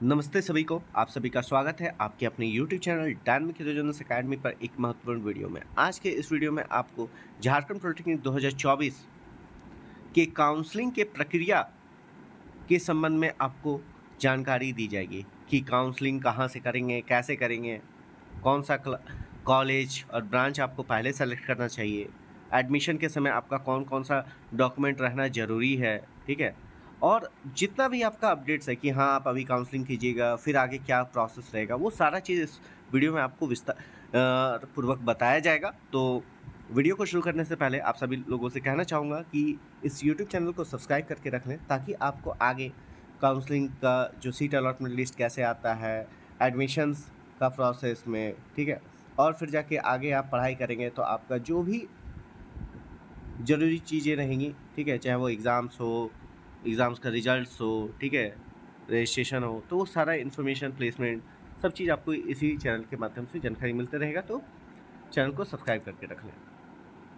नमस्ते सभी को, आप सभी का स्वागत है आपके अपने YouTube channel dynamic education academy पर एक महत्वपूर्ण वीडियो में। आज के इस वीडियो में आपको झारखंड पॉलिटेक्निक 2024 के काउंसलिंग के प्रक्रिया के संबंध में आपको जानकारी दी जाएगी कि काउंसलिंग कहाँ से करेंगे, कैसे करेंगे, कौन सा कॉलेज और ब्रांच आपको पहले सेलेक्ट करना चाहिए, एडमिशन के समय आपका कौन कौन सा डॉक्यूमेंट रहना ज़रूरी है, ठीक है। और जितना भी आपका अपडेट्स है कि हाँ आप अभी काउंसलिंग कीजिएगा, फिर आगे क्या प्रोसेस रहेगा, वो सारा चीज़ इस वीडियो में आपको विस्तार पूर्वक बताया जाएगा। तो वीडियो को शुरू करने से पहले आप सभी लोगों से कहना चाहूँगा कि इस यूट्यूब चैनल को सब्सक्राइब करके रख लें, ताकि आपको आगे काउंसलिंग का जो सीट अलॉटमेंट लिस्ट कैसे आता है, एडमिशन्स का प्रोसेस में, ठीक है, और फिर जाके आगे आप पढ़ाई करेंगे तो आपका जो भी ज़रूरी चीज़ें रहेंगी, ठीक है, चाहे वो एग्ज़ाम्स हो, एग्ज़ाम्स का रिजल्ट्स हो, ठीक है, रजिस्ट्रेशन हो, तो वो सारा इन्फॉर्मेशन, प्लेसमेंट, सब चीज़ आपको इसी चैनल के माध्यम से जानकारी मिलते रहेगा। तो चैनल को सब्सक्राइब करके रख लें।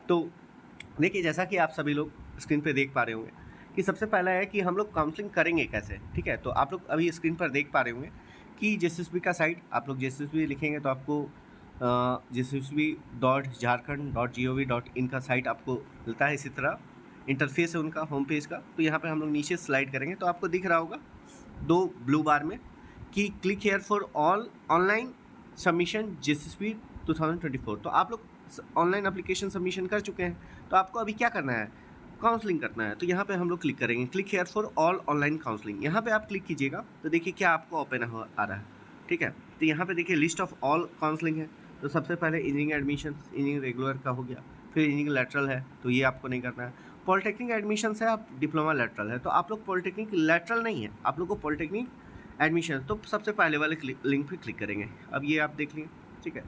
तो देखिए, जैसा कि आप सभी लोग स्क्रीन पे देख पा रहे होंगे कि सबसे पहला है कि हम लोग काउंसलिंग करेंगे कैसे, ठीक है। तो आप लोग अभी स्क्रीन पर देख पा रहे होंगे कि जेएसएसबी का साइट, आप लोग जेएसएसबी लिखेंगे तो आपको jessb.jharkhand.gov.in का साइट आपको मिलता है। इसी तरह इंटरफेस है उनका होम पेज का। तो यहाँ पे हम लोग नीचे स्लाइड करेंगे तो आपको दिख रहा होगा दो ब्लू बार में कि click here for all online submission JSSB 2024। तो आप लोग ऑनलाइन एप्लीकेशन सबमिशन कर चुके हैं, तो आपको अभी क्या करना है, काउंसलिंग करना है। तो यहाँ पे हम लोग क्लिक करेंगे, click here for all online counselling. यहाँ पे आप क्लिक कीजिएगा तो देखिए क्या आपको ओपन आ रहा है, ठीक है। तो यहाँ पे देखिए लिस्ट ऑफ ऑल काउंसलिंग है। तो सबसे पहले इंजीनियरिंग एडमिशन, इंजीनियरिंग रेगुलर का हो गया, फिर इंजीनियरिंग लेटरल है, तो ये आपको नहीं करना है। पॉलिटेक्निक एडमिशन है, आप डिप्लोमा लेटरल है, तो आप लोग पॉलिटेक्निक लेटरल नहीं है, आप लोग को पॉलिटेक्निक एडमिशन। तो सबसे पहले वाले लिंक पे क्लिक करेंगे। अब ये आप देख लिए, ठीक है।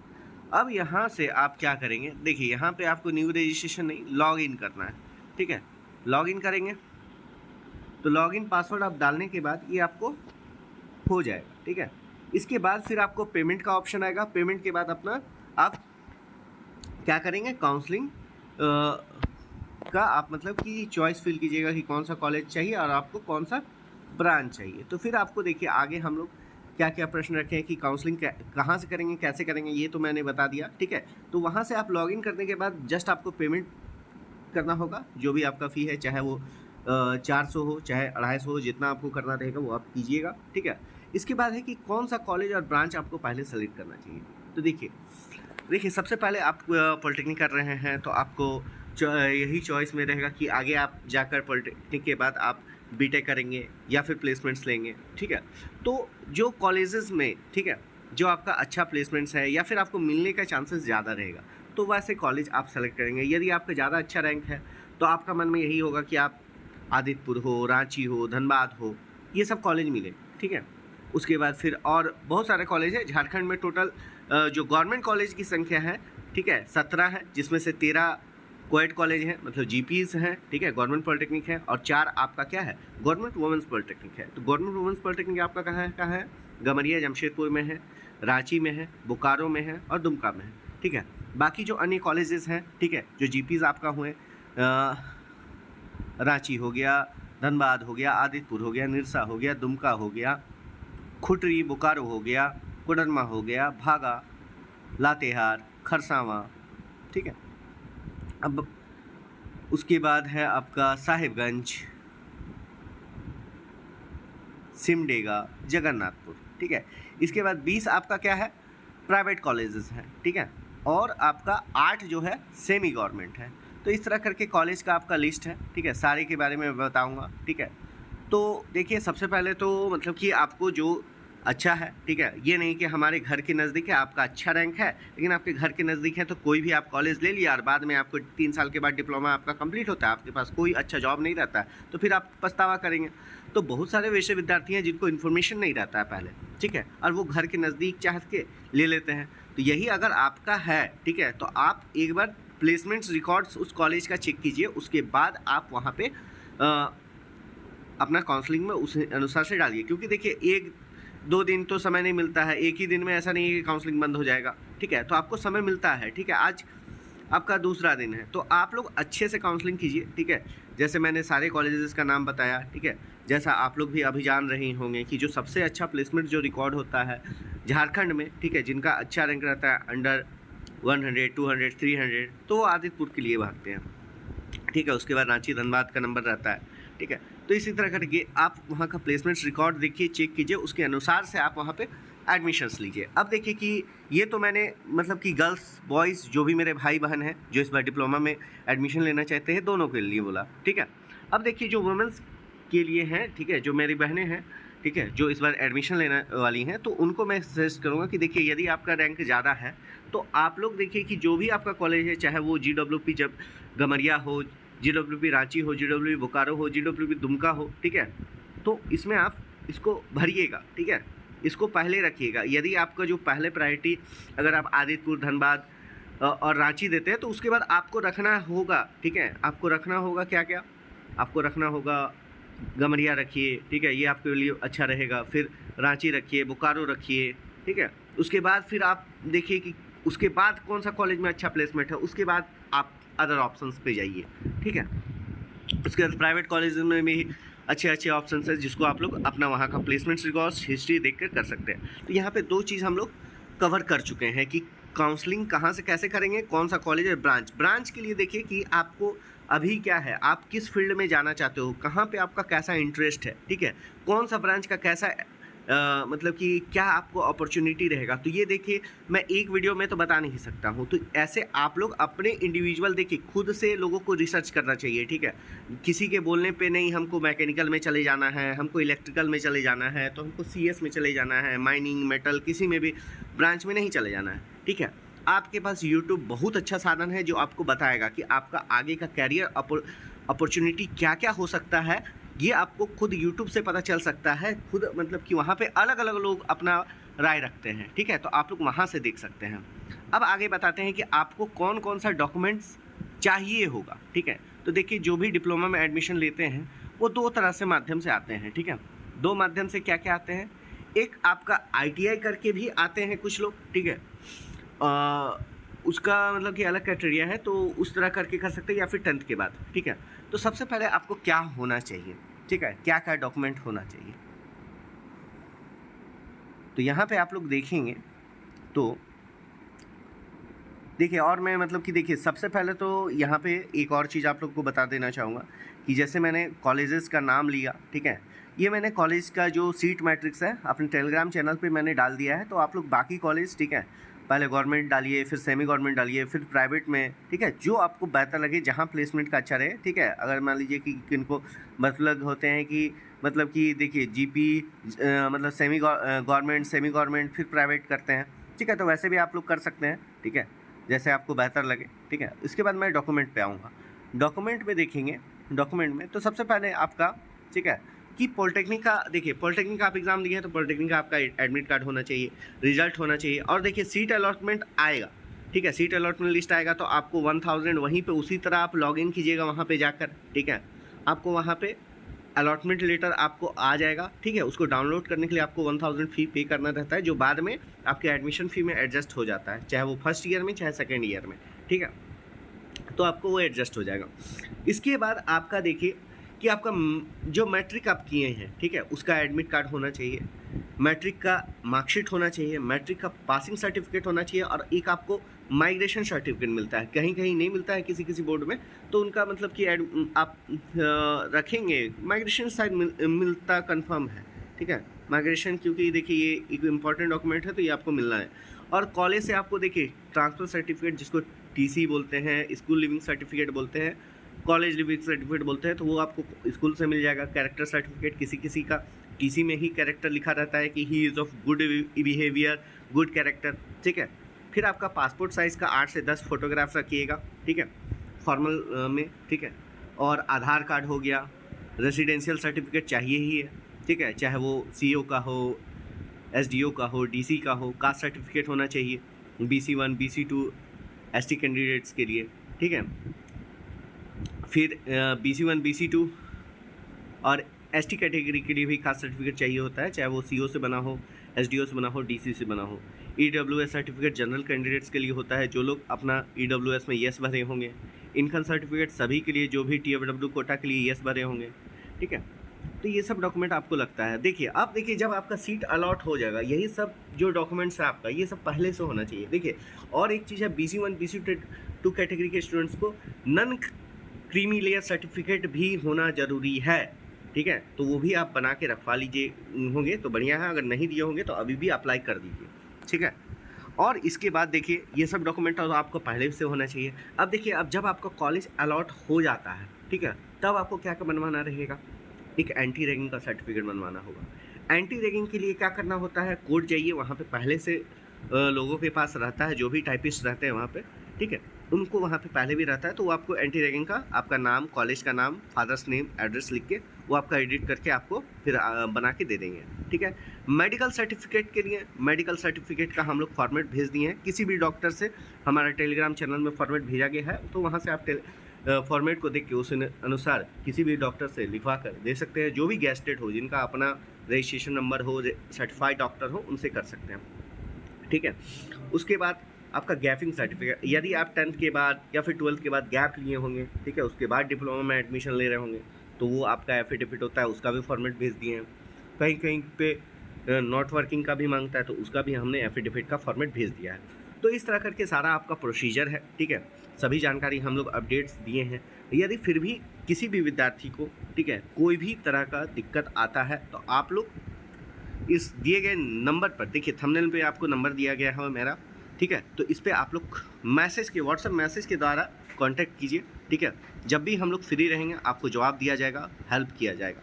अब यहाँ से आप क्या करेंगे, देखिए यहाँ पे आपको न्यू रजिस्ट्रेशन नहीं, लॉग इन करना है, ठीक है। लॉग इन करेंगे तो लॉग इन पासवर्ड आप डालने के बाद ये आपको हो जाएगा, ठीक है। इसके बाद फिर आपको पेमेंट का ऑप्शन आएगा। पेमेंट के बाद अपना आप क्या करेंगे, काउंसलिंग का आप मतलब कि चॉइस फिल कीजिएगा कि कौन सा कॉलेज चाहिए और आपको कौन सा ब्रांच चाहिए। तो फिर आपको देखिए आगे हम लोग क्या क्या प्रश्न रखे हैं कि काउंसलिंग कहाँ से करेंगे, कैसे करेंगे, ये तो मैंने बता दिया, ठीक है। तो वहाँ से आप लॉगिन करने के बाद जस्ट आपको पेमेंट करना होगा, जो भी आपका फ़ी है, चाहे वो 400 हो चाहे 250 हो, जितना आपको करना रहेगा वो आप कीजिएगा, ठीक है। इसके बाद है कि कौन सा कॉलेज और ब्रांच आपको पहले सेलेक्ट करना चाहिए। तो देखिए सबसे पहले आप पॉलिटेक्निक कर रहे हैं तो आपको यही चॉइस में रहेगा कि आगे आप जाकर पॉलिटेक्निक के बाद आप बीटेक करेंगे या फिर प्लेसमेंट्स लेंगे, ठीक है। तो जो कॉलेजेस में, ठीक है, जो आपका अच्छा प्लेसमेंट्स है या फिर आपको मिलने का चांसेस ज़्यादा रहेगा, तो वैसे कॉलेज आप सेलेक्ट करेंगे। यदि आपका ज़्यादा अच्छा रैंक है तो आपका मन में यही होगा कि आप आदितपुर हो, रांची हो, धनबाद हो, ये सब कॉलेज मिले, ठीक है। उसके बाद फिर और बहुत सारे कॉलेज है झारखंड में। टोटल जो गवर्नमेंट कॉलेज की संख्या है, ठीक है, 17 है, जिसमें से 13 कोएड कॉलेज हैं, मतलब जीपीज हैं, ठीक है, गवर्नमेंट पॉलिटेक्निक है, और 4 आपका क्या है, गवर्नमेंट वुमेंस पॉलिटेक्निक है। तो गवर्नमेंट वुमेंस पॉलिटेक्निक आपका कहाँ है, गमरिया जमशेदपुर में है, रांची में है, बोकारो में है और दुमका में है, ठीक है। बाकी जो अन्य कॉलेजेस हैं, ठीक है, जो जीपीज आपका हुए, रांची हो गया, धनबाद हो गया, आदितपुर हो गया, निरसा हो गया, दुमका हो गया, खुटरी, बोकारो हो गया, कोडरमा हो गया, भागा, लातेहार, खरसावां, ठीक है। अब उसके बाद है आपका साहिबगंज, सिमडेगा, जगन्नाथपुर, ठीक है। इसके बाद 20 आपका क्या है, प्राइवेट कॉलेजेस हैं, ठीक है, और आपका 8 जो है सेमी गवर्नमेंट है। तो इस तरह करके कॉलेज का आपका लिस्ट है, ठीक है, सारे के बारे में मैं बताऊंगा, ठीक है। तो देखिए सबसे पहले तो मतलब कि आपको जो अच्छा है, ठीक है, ये नहीं कि हमारे घर के नज़दीक है, आपका अच्छा रैंक है लेकिन आपके घर के नज़दीक है तो कोई भी आप कॉलेज ले लिया और बाद में आपको 3 साल के बाद डिप्लोमा आपका कंप्लीट होता है, आपके पास कोई अच्छा जॉब नहीं रहता है, तो फिर आप पछतावा करेंगे। तो बहुत सारे वैसे विद्यार्थी हैं जिनको इन्फॉर्मेशन नहीं रहता है पहले, ठीक है, और वो घर के नज़दीक चाह के ले लेते हैं। तो यही अगर आपका है, ठीक है, तो आप एक बार प्लेसमेंट्स रिकॉर्ड्स उस कॉलेज का चेक कीजिए, उसके बाद आप वहाँ पे अपना काउंसलिंग में उस अनुसार से डालिए। क्योंकि देखिए 1-2 दिन तो समय नहीं मिलता है, एक ही दिन में ऐसा नहीं है कि काउंसलिंग बंद हो जाएगा, ठीक है। तो आपको समय मिलता है, ठीक है। आज आपका दूसरा दिन है तो आप लोग अच्छे से काउंसलिंग कीजिए, ठीक है। जैसे मैंने सारे कॉलेजेस का नाम बताया, ठीक है, जैसा आप लोग भी अभी जान रहे होंगे कि जो सबसे अच्छा प्लेसमेंट जो रिकॉर्ड होता है झारखंड में, ठीक है, जिनका अच्छा रैंक रहता है अंडर 100, 200, 300, तो वो आदित्यपुर के लिए भागते हैं, ठीक है। उसके बाद रांची धनबाद का नंबर रहता है, ठीक है। तो इसी तरह करके आप वहाँ का प्लेसमेंट्स रिकॉर्ड देखिए, चेक कीजिए, उसके अनुसार से आप वहाँ पे एडमिशन्स लीजिए। अब देखिए कि ये तो मैंने मतलब कि गर्ल्स बॉयज़ जो भी मेरे भाई बहन हैं जो इस बार डिप्लोमा में एडमिशन लेना चाहते हैं, दोनों के लिए बोला, ठीक है। अब देखिए जो वुमेंस के लिए हैं, ठीक है, जो मेरी बहनें हैं, ठीक है, जो इस बार एडमिशन लेने वाली हैं, तो उनको मैं सजेस्ट करूँगा कि देखिए यदि आपका रैंक ज़्यादा है तो आप लोग देखिए कि जो भी आपका कॉलेज है, चाहे वो GWP जब गमरिया हो, GWP रांची हो, GWP बोकारो हो, GWP दुमका हो, ठीक है, तो इसमें आप इसको भरिएगा, ठीक है, इसको पहले रखिएगा। यदि आपका जो पहले प्रायोरिटी अगर आप आदित्यपुर, धनबाद और रांची देते हैं, तो उसके बाद आपको रखना होगा, ठीक है, आपको रखना होगा क्या क्या, आपको रखना होगा गमरिया रखिए, ठीक है, ये आपके लिए अच्छा रहेगा। फिर रांची रखिए, बोकारो रखिए, ठीक है। उसके बाद फिर आप देखिए कि उसके बाद कौन सा कॉलेज में अच्छा प्लेसमेंट है, उसके बाद आप अदर ऑप्शंस पे जाइए, ठीक है। उसके बाद प्राइवेट कॉलेज में भी अच्छे अच्छे ऑप्शंस हैं जिसको आप लोग अपना वहाँ का प्लेसमेंट रिकॉर्ड्स हिस्ट्री देखकर कर सकते हैं। तो यहाँ पे दो चीज़ हम लोग कवर कर चुके हैं कि काउंसलिंग कहाँ से कैसे करेंगे, कौन सा कॉलेज है, ब्रांच के लिए देखिए कि आपको अभी क्या है, आप किस फील्ड में जाना चाहते हो, कहाँ पे आपका कैसा इंटरेस्ट है, ठीक है, कौन सा ब्रांच का कैसा मतलब कि क्या आपको अपॉर्चुनिटी रहेगा। तो ये देखिए मैं एक वीडियो में तो बता नहीं सकता हूँ, तो ऐसे आप लोग अपने इंडिविजुअल देखिए खुद से लोगों को रिसर्च करना चाहिए, ठीक है। किसी के बोलने पे नहीं हमको मैकेनिकल में चले जाना है, हमको इलेक्ट्रिकल में चले जाना है, तो हमको CS में चले जाना है, माइनिंग मेटल किसी में भी ब्रांच में नहीं चले जाना है, ठीक है। आपके पास यूट्यूब बहुत अच्छा साधन है जो आपको बताएगा कि आपका आगे का कैरियर अपॉर्चुनिटी क्या क्या हो सकता है। ये आपको खुद यूट्यूब से पता चल सकता है, खुद मतलब कि वहाँ पे अलग अलग लोग अपना राय रखते हैं, ठीक है, तो आप लोग वहाँ से देख सकते हैं। अब आगे बताते हैं कि आपको कौन कौन सा डॉक्यूमेंट्स चाहिए होगा, ठीक है। तो देखिए जो भी डिप्लोमा में एडमिशन लेते हैं वो दो तरह से माध्यम से आते हैं, ठीक है। दो माध्यम से क्या क्या आते हैं, एक आपका ITI करके भी आते हैं कुछ लोग, ठीक है, उसका मतलब कि अलग क्राइटेरिया है, तो उस तरह करके कर सकते हैं, या फिर 10th के बाद, ठीक है। तो सबसे पहले आपको क्या होना चाहिए, ठीक है, क्या क्या डॉक्यूमेंट होना चाहिए। तो यहाँ पे आप लोग देखेंगे तो देखिए, और मैं मतलब कि देखिए सबसे पहले तो यहाँ पे एक और चीज़ आप लोग को बता देना चाहूँगा कि जैसे मैंने कॉलेजेस का नाम लिया, ठीक है, ये मैंने कॉलेज का जो सीट मैट्रिक्स है अपने टेलीग्राम चैनल पे मैंने डाल दिया है। तो आप लोग बाकी कॉलेज, ठीक है, पहले गवर्नमेंट डालिए, फिर सेमी गवर्नमेंट डालिए, फिर प्राइवेट में, ठीक है, जो आपको बेहतर लगे, जहाँ प्लेसमेंट का अच्छा रहे, ठीक है। अगर मान लीजिए कि किनको मतलब होते हैं कि मतलब कि देखिए GP मतलब सेमी गवर्नमेंट, सेमी गवर्नमेंट, फिर प्राइवेट करते हैं, ठीक है, तो वैसे भी आप लोग कर सकते हैं, ठीक है, जैसे आपको बेहतर लगे, ठीक है। इसके बाद मैं डॉक्यूमेंट पे आऊँगा। डॉक्यूमेंट में देखेंगे, डॉक्यूमेंट में तो सबसे पहले आपका, ठीक है, कि पॉलिटेक्निक का देखिए, पॉलिटेक्निक का आप एग्ज़ाम दिए हैं तो पॉलिटेक्निक का आपका एडमिट कार्ड होना चाहिए, रिजल्ट होना चाहिए, और देखिए सीट अलॉटमेंट आएगा, ठीक है, सीट अलॉटमेंट लिस्ट आएगा तो आपको 1000 वहीं पे उसी तरह आप लॉगिन कीजिएगा वहाँ पे जाकर, ठीक है। आपको वहाँ पे अलॉटमेंट लेटर आपको आ जाएगा, ठीक है। उसको डाउनलोड करने के लिए आपको 1000 फ़ी पे करना रहता है, जो बाद में आपके एडमिशन फ़ी में एडजस्ट हो जाता है, चाहे वो फर्स्ट ईयर में चाहे सेकेंड ईयर में, ठीक है, तो आपको वो एडजस्ट हो जाएगा। इसके बाद आपका देखिए कि आपका जो मैट्रिक आप किए हैं, ठीक है, उसका एडमिट कार्ड होना चाहिए, मैट्रिक का मार्कशीट होना चाहिए, मैट्रिक का पासिंग सर्टिफिकेट होना चाहिए, और एक आपको माइग्रेशन सर्टिफिकेट मिलता है, कहीं कहीं नहीं मिलता है किसी किसी बोर्ड में, तो उनका मतलब कि आप रखेंगे माइग्रेशन शायद मिलता कंफर्म है, ठीक है, माइग्रेशन, क्योंकि देखिए ये एक इम्पॉर्टेंट डॉक्यूमेंट है तो ये आपको मिलना है। और कॉलेज से आपको देखिए ट्रांसफ़र सर्टिफिकेट जिसको TC बोलते हैं, स्कूल लिविंग सर्टिफिकेट बोलते हैं, कॉलेज लिविंग सर्टिफिकेट बोलते हैं, तो वो आपको स्कूल से मिल जाएगा। कैरेक्टर सर्टिफिकेट, किसी किसी का TC में ही कैरेक्टर लिखा रहता है कि he is of good behaviour, good character, ठीक है। फिर आपका पासपोर्ट साइज़ का 8 से 10 फोटोग्राफ रखिएगा, ठीक है, फॉर्मल में, ठीक है। और आधार कार्ड हो गया, रेजिडेंशियल सर्टिफिकेट चाहिए ही है, ठीक है, चाहे वो CO का हो, SDO का हो, DC का हो, कास्ट सर्टिफिकेट होना चाहिए, BC1 BC2 ST कैंडिडेट्स के लिए, ठीक है। फिर BC1 BC2 और ST कैटेगरी के लिए भी कास्ट सर्टिफिकेट चाहिए होता है, चाहे वो CO से बना हो, SDO से बना हो, DC से बना हो। EWS सर्टिफिकेट जनरल कैंडिडेट्स के लिए होता है, जो लोग अपना EWS में येस भरे होंगे। इनकम सर्टिफिकेट सभी के लिए, जो भी TFW कोटा के लिए येस भरे होंगे, ठीक है। तो ये सब डॉक्यूमेंट आपको लगता है। देखिए अब देखिए जब आपका सीट अलॉट हो जाएगा, यही सब जो डॉक्यूमेंट्स है आपका ये सब पहले से होना चाहिए। देखिए और एक चीज़ है, BC1 BC2 कैटेगरी के स्टूडेंट्स को नन क्रीमी लेयर सर्टिफिकेट भी होना ज़रूरी है, ठीक है। तो वो भी आप बना के रखवा लीजिए होंगे तो बढ़िया है, अगर नहीं दिए होंगे तो अभी भी अप्लाई कर दीजिए, ठीक है। और इसके बाद देखिए ये सब डॉक्यूमेंट तो आपको पहले से होना चाहिए। अब देखिए अब जब आपका कॉलेज अलॉट हो जाता है, ठीक है, तब आपको क्या क्या बनवाना रहेगा, एक एंटी रैगिंग का सर्टिफिकेट बनवाना होगा। एंटी रैगिंग के लिए क्या करना होता है, कोड चाहिए, वहाँ पे पहले से लोगों के पास रहता है, जो भी टाइपिस्ट रहते हैं वहाँ पे, ठीक है, उनको वहाँ पे पहले भी रहता है। तो वो आपको एंटी रैगिंग का आपका नाम, कॉलेज का नाम, फादर्स नेम, एड्रेस लिख के वो आपका एडिट करके आपको फिर बना के दे देंगे, ठीक है। मेडिकल सर्टिफिकेट के लिए मेडिकल सर्टिफिकेट का हम लोग फॉर्मेट भेज दिए हैं, किसी भी डॉक्टर से हमारा टेलीग्राम चैनल में फॉर्मेट भेजा गया है, तो वहाँ से आप फॉर्मेट को देख के उस अनुसार किसी भी डॉक्टर से लिखवा कर दे सकते हैं। जो भी गैस्टेड हो, जिनका अपना रजिस्ट्रेशन नंबर हो, सर्टिफाइड डॉक्टर हो, उनसे कर सकते हैं, ठीक है। उसके बाद आपका गैपिंग सर्टिफिकेट, यदि आप 10th के बाद या फिर 12th के बाद गैप लिए होंगे, ठीक है, उसके बाद डिप्लोमा में एडमिशन ले रहे होंगे, तो वो आपका एफिडेविट होता है, उसका भी फॉर्मेट भेज दिए हैं। कहीं कहीं पे नॉट वर्किंग का भी मांगता है, तो उसका भी हमने एफिडेविट का फॉर्मेट भेज दिया है। तो इस तरह करके सारा आपका प्रोसीजर है, ठीक है। सभी जानकारी हम लोग अपडेट्स दिए हैं। यदि फिर भी किसी भी विद्यार्थी को, ठीक है, कोई भी तरह का दिक्कत आता है, तो आप लोग इस दिए गए नंबर पर, देखिए थंबनेल पे आपको नंबर दिया गया है मेरा, ठीक है, तो इस पर आप लोग मैसेज के, व्हाट्सएप मैसेज के द्वारा कांटेक्ट कीजिए, ठीक है। जब भी हम लोग फ्री रहेंगे आपको जवाब दिया जाएगा, हेल्प किया जाएगा,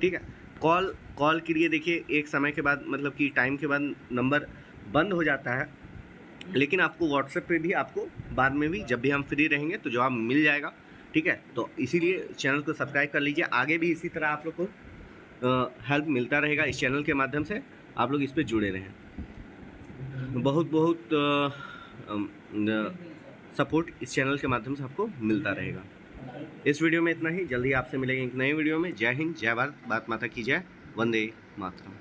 ठीक है। कॉल के लिए देखिए एक समय के बाद, मतलब कि टाइम के बाद नंबर बंद हो जाता है, लेकिन आपको व्हाट्सएप पे भी आपको बाद में भी जब भी हम फ्री रहेंगे तो जवाब मिल जाएगा, ठीक है। तो इसीलिए चैनल को सब्सक्राइब कर लीजिए, आगे भी इसी तरह आप लोग को हेल्प मिलता रहेगा। इस चैनल के माध्यम से आप लोग इस पर जुड़े रहें। बहुत बहुत सपोर्ट इस चैनल के माध्यम से आपको मिलता रहेगा। इस वीडियो में इतना ही, जल्दी आपसे मिलेंगे एक नए वीडियो में। जय हिंद, जय भारत, भारत माता की जय, वंदे मातरम।